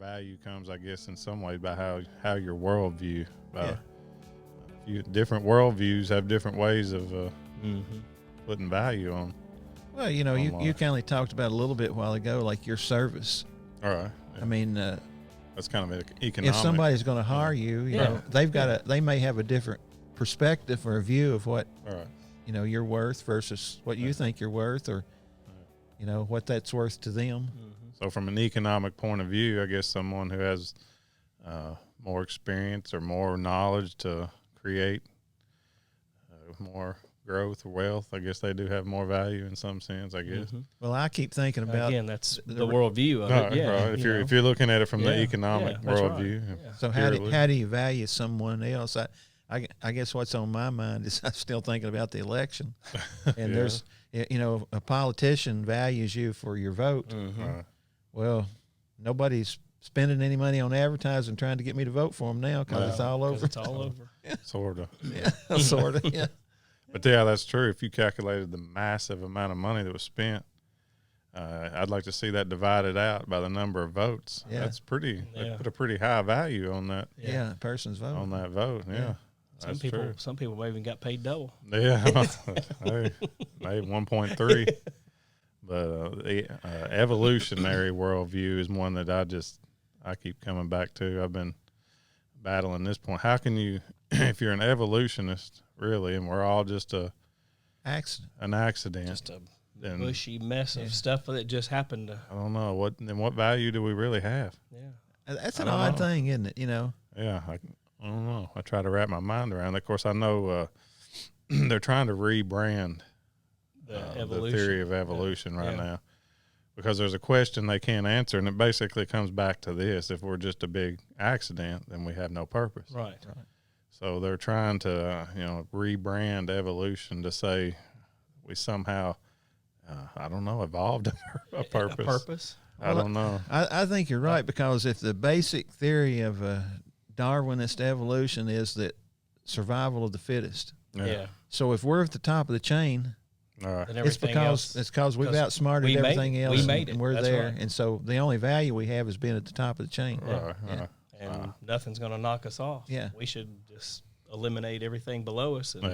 value comes, I guess, in some ways by how your worldview. Different worldviews have different ways of putting value on. Well, you kind of talked about a little bit a while ago, like your service. All right. Yeah. I mean, that's kind of economic. if somebody's going to hire you, you know, they may have a different perspective or a view of what, you're worth versus what you think you're worth, or, what that's worth to them. So from an economic point of view, I guess someone who has more experience or more knowledge to create more growth or wealth, I guess they do have more value in some sense, I guess. Well, I keep thinking about, again, that's the worldview of it. Yeah, right. If you're looking at it from the economic worldview. Right. Yeah. So how do you value someone else? I guess what's on my mind is I'm still thinking about the election, and there's a politician values you for your vote. Right. Well, nobody's spending any money on advertising trying to get me to vote for them now because it's all over. It's all over. Sort of. Yeah, sort of. Yeah. But yeah, that's true. If you calculated the massive amount of money that was spent, I'd like to see that divided out by the number of votes. Yeah. That's pretty. They put a pretty high value on that. Yeah, person's vote. On that vote. Yeah. Some people even got paid double. Yeah, maybe 1.3. But the evolutionary worldview is one that I keep coming back to. I've been battling this point. How can you, if you're an evolutionist, really, and we're all just an accident, just a mushy mess of stuff that just happened. I don't know what value do we really have? Yeah, that's an odd thing, isn't it? Yeah, I don't know. I try to wrap my mind around it. Of course, I know they're trying to rebrand the theory of evolution right now, because there's a question they can't answer, and it basically comes back to this: if we're just a big accident, then we have no purpose. Right. So they're trying to rebrand evolution to say we somehow I don't know, evolved a purpose. A purpose. I don't know. I think you're right, because if the basic theory of Darwinist evolution is that survival of the fittest. Yeah. So if we're at the top of the chain, it's because we've outsmarted everything else. We made it. And we're That's there. right. And so the only value we have is being at the top of the chain. Right. And nothing's going to knock us off. Yeah. We should just eliminate everything below us. And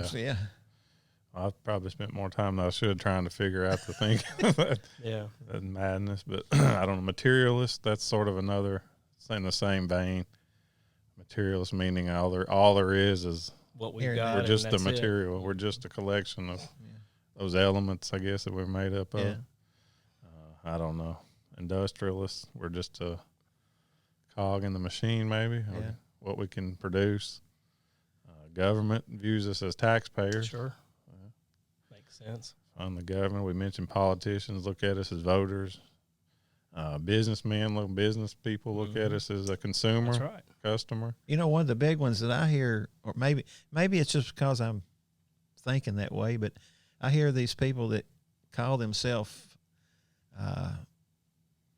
I've probably spent more time than I should trying to figure out the thing. That madness. But I don't know. Materialist, that's sort of another, it's in the same vein. Materialist meaning all there is what we've got. We're just the material. We're just a collection of those elements, I guess, that we're made up of. I don't know. Industrialists, we're just a cog in the machine, maybe, or what we can produce. Government views us as taxpayers. Sure. Makes sense. On the government, we mentioned politicians look at us as voters. Business people look at us as a consumer. That's right. Customer. One of the big ones that I hear, or maybe it's just because I'm thinking that way, but I hear these people that call themselves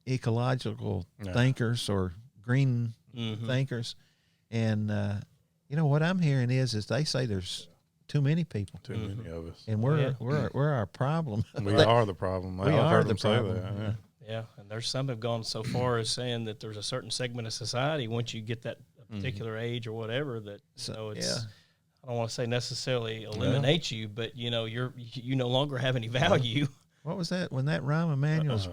ecological thinkers or green thinkers, and what I'm hearing is they say there's too many people, too many of us, and we're our problem. We are the problem. I've heard them say that. Yeah, and there's some have gone so far as saying that there's a certain segment of society, once you get that particular age or whatever, that it's I don't want to say necessarily eliminate you, but you no longer have any value. What was that? When that Rahm Emanuel's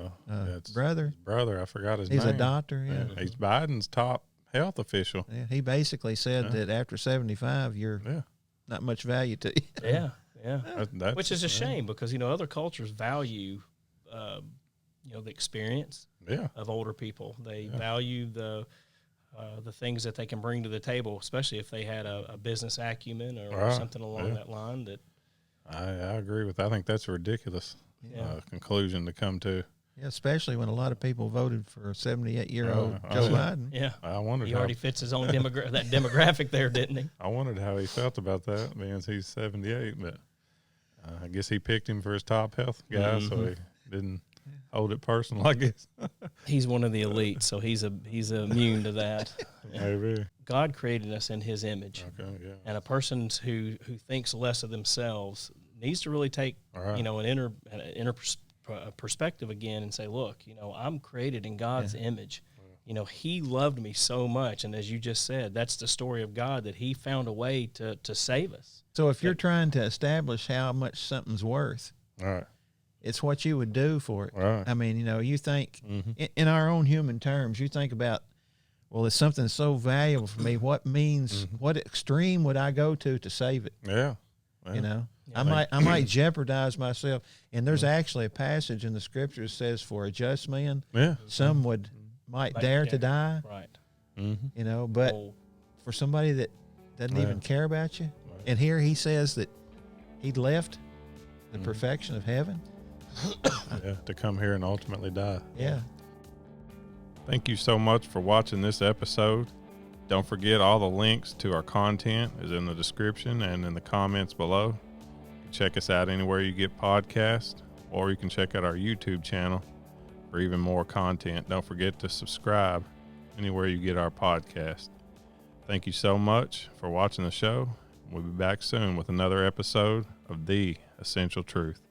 brother? I forgot his name. He's a doctor. Yeah, he's Biden's top health official. Yeah, he basically said that after 75, you're not much value to you. Which is a shame, because other cultures value the experience of older people. They value the things that they can bring to the table, especially if they had a business acumen or something along that line. That I agree with. I think that's a ridiculous conclusion to come to. Yeah, especially when a lot of people voted for a 78-year-old Joe Biden. Yeah, I wondered. He already fits his own that demographic there, didn't he? I wondered how he felt about that, because he's 78, but I guess he picked him for his top health guy, so he didn't hold it personal, I guess. He's one of the elite, so he's immune to that. Maybe. God created us in His image, and a person who thinks less of themselves needs to really take an inner perspective again and say, look, I'm created in God's image, he loved me so much. And as you just said, that's the story of God, that he found a way to save us. So if you're trying to establish how much something's worth, right, it's what you would do for it. Right. I mean, you think in our own human terms, you think about, well, it's something so valuable for me. What means, what extreme would I go to save it? Yeah. I might jeopardize myself. And there's actually a passage in the scripture that says, for a just man, some might dare to die. Right. But for somebody that doesn't even care about you, and here he says that he'd left the perfection of heaven. To come here and ultimately die. Yeah. Thank you so much for watching this episode. Don't forget, all the links to our content is in the description and in the comments below. Check us out anywhere you get podcasts, or you can check out our YouTube channel for even more content. Don't forget to subscribe anywhere you get our podcast. Thank you so much for watching the show. We'll be back soon with another episode of The Essential Truth.